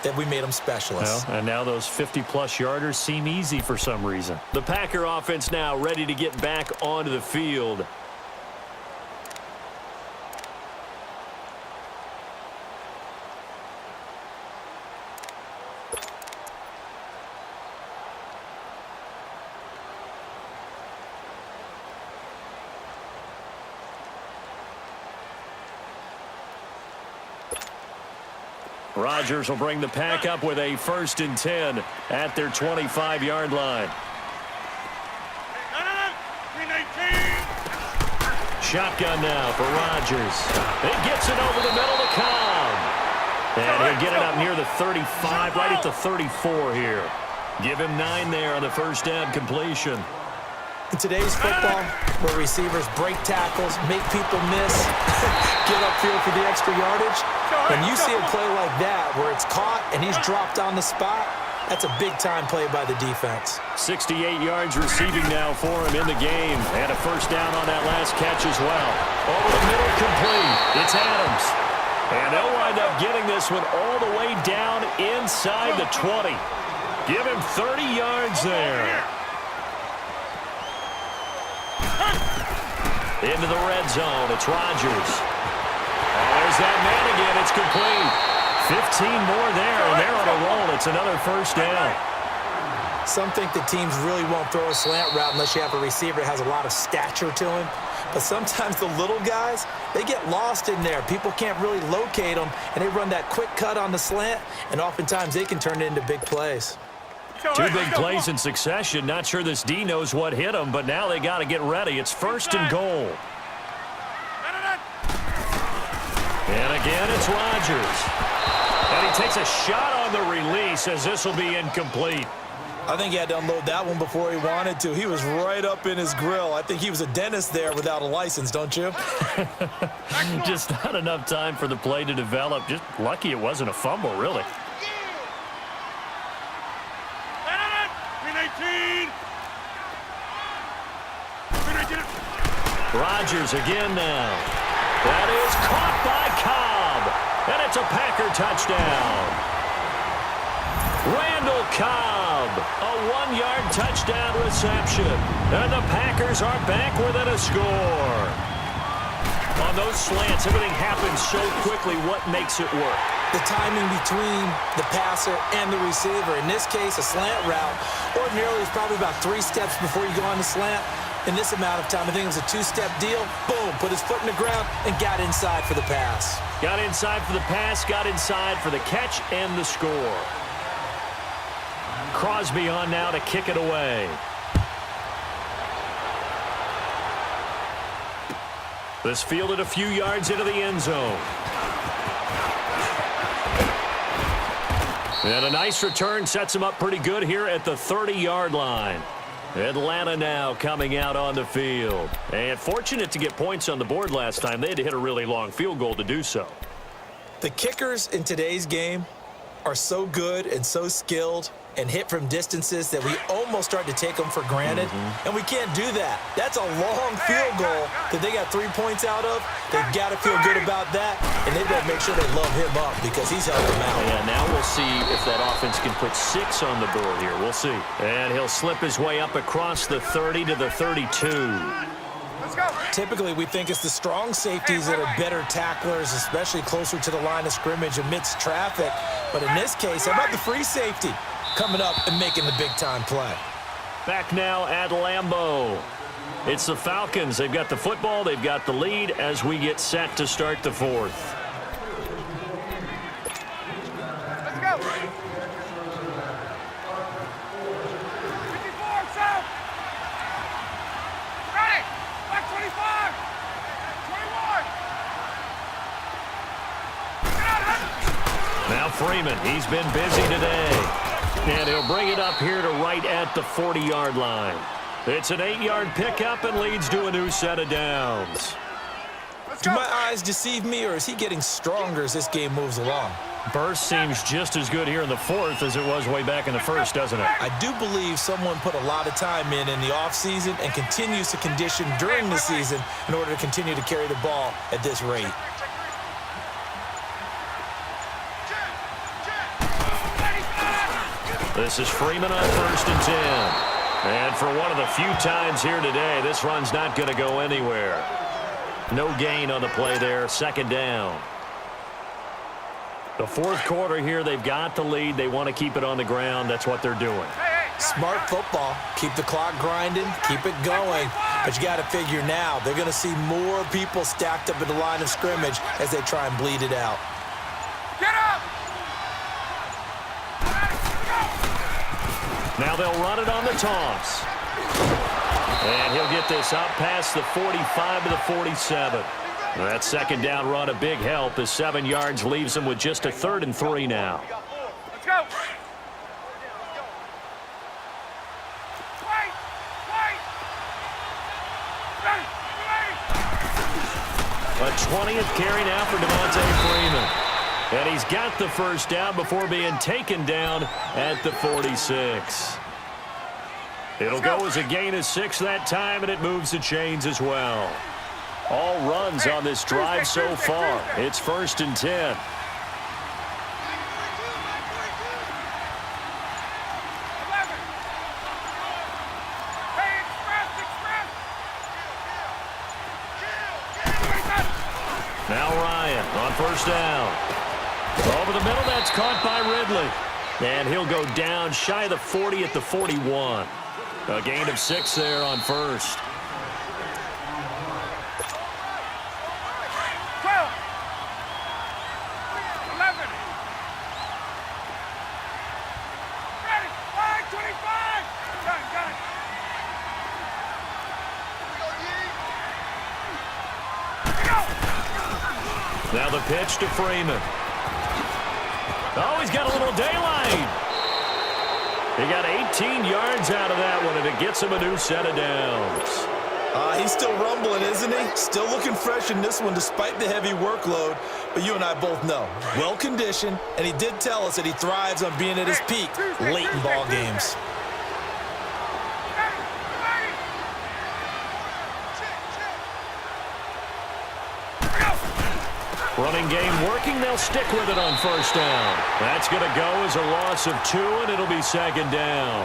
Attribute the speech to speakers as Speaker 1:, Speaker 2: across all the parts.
Speaker 1: that we made them specialists.
Speaker 2: Well, and now those 50-plus yarders seem easy for some reason. The Packer offense now ready to get back onto the field. Rodgers will bring the Pack up with a 1st and 10 at their 25-yard line. Shotgun now for Rodgers. He gets it over the middle to Cobb. And he'll get it up near the 35, right at the 34 here. Give him 9 there on the first down completion.
Speaker 1: In today's football, where receivers break tackles, make people miss, get upfield for the extra yardage, when you see a play like that where it's caught and he's dropped on the spot, that's a big-time play by the defense.
Speaker 2: 68 yards receiving now for him in the game. And a first down on that last catch as well. Over the middle, complete. It's Adams. And they'll wind up getting this one all the way down inside the 20. Give him 30 yards there. Into the red zone. It's Rodgers. There's that man again. It's complete. 15 more there, and they're on a roll. It's another first down.
Speaker 1: Some think the teams really won't throw a slant route unless you have a receiver that has a lot of stature to him. But sometimes the little guys, they get lost in there. People can't really locate them, and they run that quick cut on the slant, and oftentimes they can turn it into big plays.
Speaker 2: 2 big plays in succession. Not sure this D knows what hit him, but now they got to get ready. It's 1st and goal. And again, it's Rodgers. And he takes a shot on the release as this will be incomplete.
Speaker 1: I think he had to unload that one before he wanted to. He was right up in his grill. I think he was a dentist there without a license, don't you?
Speaker 2: Just not enough time for the play to develop. Just lucky it wasn't a fumble, really. Rodgers again now. That is caught by Cobb. And it's a Packer touchdown. Randall Cobb, a 1-yard touchdown reception. And the Packers are back within a score. On those slants, everything happens so quickly. What makes it work?
Speaker 1: The timing between the passer and the receiver. In this case, a slant route. Ordinarily, it's probably about 3 steps before you go on the slant. In this amount of time, I think it was a 2-step deal. Boom, put his foot in the ground and got inside for the pass.
Speaker 2: Got inside for the pass, got inside for the catch and the score. Crosby on now to kick it away. This fielded a few yards into the end zone. And a nice return sets him up pretty good here at the 30-yard line. Atlanta now coming out on the field. And fortunate to get points on the board last time. They had to hit a really long field goal to do so.
Speaker 1: The kickers in today's game are so good and so skilled and hit from distances that we almost start to take them for granted. And we can't do that. That's a long field goal that they got 3 points out of. They've got to feel good about that, and they better make sure they love him up because he's helping them out.
Speaker 2: Yeah, now we'll see if that offense can put 6 on the board here. We'll see. And he'll slip his way up across the 30 to the 32.
Speaker 1: Typically, we think it's the strong safeties that are better tacklers, especially closer to the line of scrimmage amidst traffic. But in this case, how about the free safety coming up and making the big-time play?
Speaker 2: Back now at Lambeau. It's the Falcons. They've got the football. They've got the lead as we get set to start the 4th.
Speaker 3: Let's go. 54, south. Ready. Back 25. 21.
Speaker 2: Now Freeman. He's been busy today. And he'll bring it up here to right at the 40-yard line. It's an 8-yard pickup and leads to a new set of downs.
Speaker 1: Do my eyes deceive me, or is he getting stronger as this game moves along?
Speaker 2: Burst seems just as good here in the 4th as it was way back in the 1st, doesn't it?
Speaker 1: I do believe someone put a lot of time in the offseason and continues to condition during the season in order to continue to carry the ball at this rate.
Speaker 2: This is Freeman on 1st and 10. And for one of the few times here today, this run's not going to go anywhere. No gain on the play there. 2nd down. The 4th quarter here, they've got the lead. They want to keep it on the ground. That's what they're doing.
Speaker 1: Smart football. Keep the clock grinding. Keep it going. But you got to figure now, they're going to see more people stacked up at the line of scrimmage as they try and bleed it out.
Speaker 3: Get up!
Speaker 2: Now they'll run it on the toss. And he'll get this up past the 45 to the 47. That 2nd down run a big help as 7 yards leaves them with just a 3rd and 3 now.
Speaker 3: Let's go!
Speaker 2: A 20th carry now for Devontae Freeman. And he's got the 1st down before being taken down at the 46. It'll go as a gain of 6 that time, and it moves the chains as well. All runs on this drive so far. It's 1st and 10. Now Ryan on 1st down. Over the middle, that's caught by Ridley. And he'll go down shy of the 40 at the 41. A gain of 6 there on 1st.
Speaker 3: 12. 11. Ready. 5:25. Got it.
Speaker 2: Now the pitch to Freeman. Oh, he's got a little daylight. He got 18 yards out of that one, and it gets him a new set of downs.
Speaker 1: He's still rumbling, isn't he? Still looking fresh in this one despite the heavy workload. But you and I both know, well-conditioned, and he did tell us that he thrives on being at his peak late in ball games.
Speaker 2: Running game working. They'll stick with it on 1st down. That's going to go as a loss of 2, and it'll be 2nd down.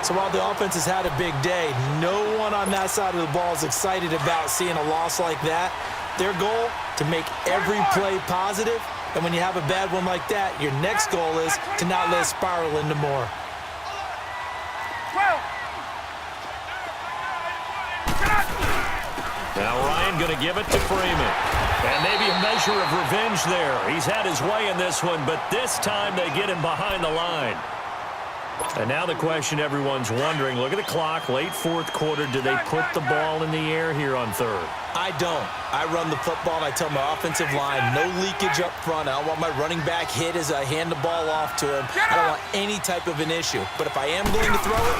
Speaker 1: So while the offense has had a big day, no one on that side of the ball is excited about seeing a loss like that. Their goal, to make every play positive, and when you have a bad one like that, your next goal is to not let it spiral into more.
Speaker 3: 12.
Speaker 2: Now Ryan going to give it to Freeman. And maybe a measure of revenge there. He's had his way in this one, but this time they get him behind the line. And now the question everyone's wondering, look at the clock, late 4th quarter. Do they put the ball in the air here on 3rd?
Speaker 1: I don't. I run the football, and I tell my offensive line, no leakage up front. I don't want my running back hit as I hand the ball off to him. I don't want any type of an issue. But if I am going to throw it,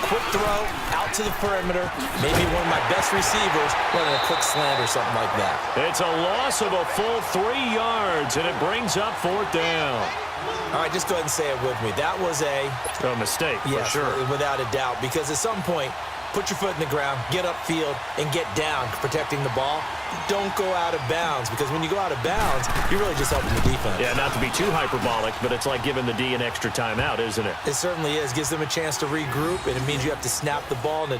Speaker 1: quick throw, out to the perimeter, maybe one of my best receivers running a quick slant or something like that.
Speaker 2: It's a loss of a full 3 yards, and it brings up 4th down.
Speaker 1: All right, just go ahead and say it with me. That was a
Speaker 2: mistake,
Speaker 1: yes,
Speaker 2: for sure.
Speaker 1: Without a doubt, because at some point, put your foot in the ground, get upfield, and get down protecting the ball. Don't go out of bounds, because when you go out of bounds, you're really just helping the defense.
Speaker 2: Yeah, not to be too hyperbolic, but it's like giving the D an extra timeout, isn't it?
Speaker 1: It certainly is. Gives them a chance to regroup, and it means you have to snap the ball in a